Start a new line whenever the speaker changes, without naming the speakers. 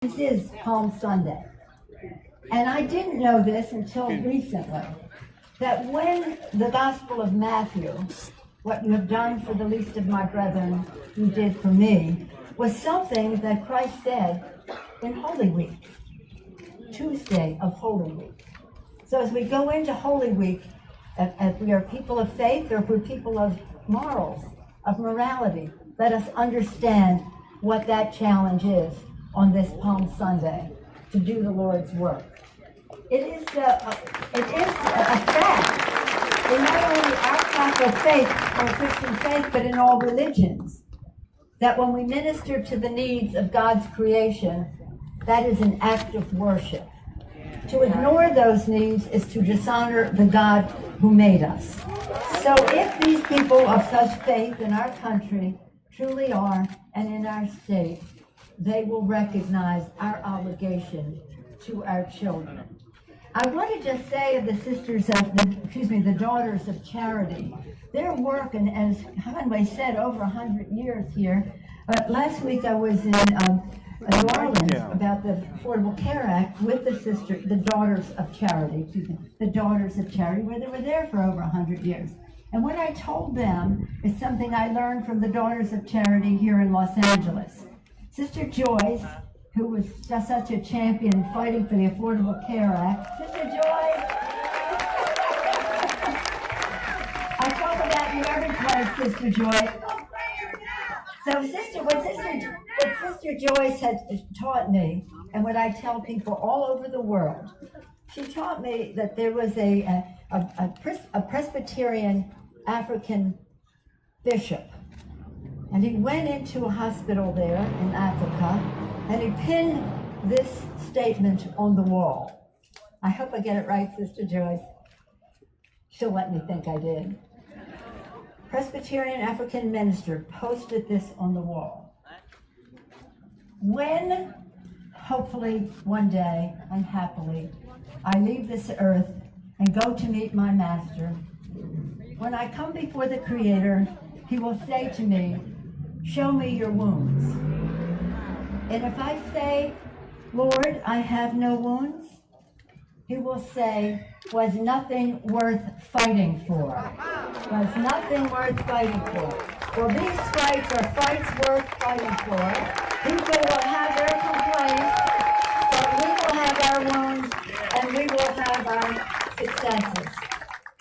This is Palm Sunday. And I didn't know this until recently, that when the Gospel of Matthew, what you have done for the least of my brethren, you did for me, was something that Christ said in Holy Week, Tuesday of Holy Week. So as we go into Holy Week, if we are people of faith or if we're people of morals, of morality, let us understand what that challenge is on this Palm Sunday to do the Lord's work. It is a fact in not only our Catholic faith or Christian faith, but in all religions, that when we minister to the needs of God's creation, that is an act of worship. To ignore those needs is to dishonor the God who made us. So if these people of such faith in our country truly are, and in our state, they will recognize our obligation to our children. I want to just say of the Daughters of Charity, their work, and as Conway said, over 100 years here. Last week I was in New Orleans about the Affordable Care Act with the Daughters of Charity, where they were there for over 100 years. And what I told them is something I learned from the Daughters of Charity here in Los Angeles. Sister Joyce, who was just such a champion fighting for the Affordable Care Act. Sister Joyce! I talk about you every place, Sister Joyce. So what Sister Joyce had taught me, and what I tell people all over the world, she taught me that there was a Presbyterian African bishop. And he went into a hospital there in Africa, and he pinned this statement on the wall. I hope I get it right, Sister Joyce. She'll let me think I did. Presbyterian African minister posted this on the wall. When, hopefully one day, and happily, I leave this earth and go to meet my master, when I come before the Creator, he will say to me, "Show me your wounds." And if I say, "Lord, I have no wounds," he will say, "Was nothing worth fighting for." Was nothing worth fighting for. Well, these fights are fights worth fighting for. People will have their complaints, but we will have our wounds, and we will have our successes.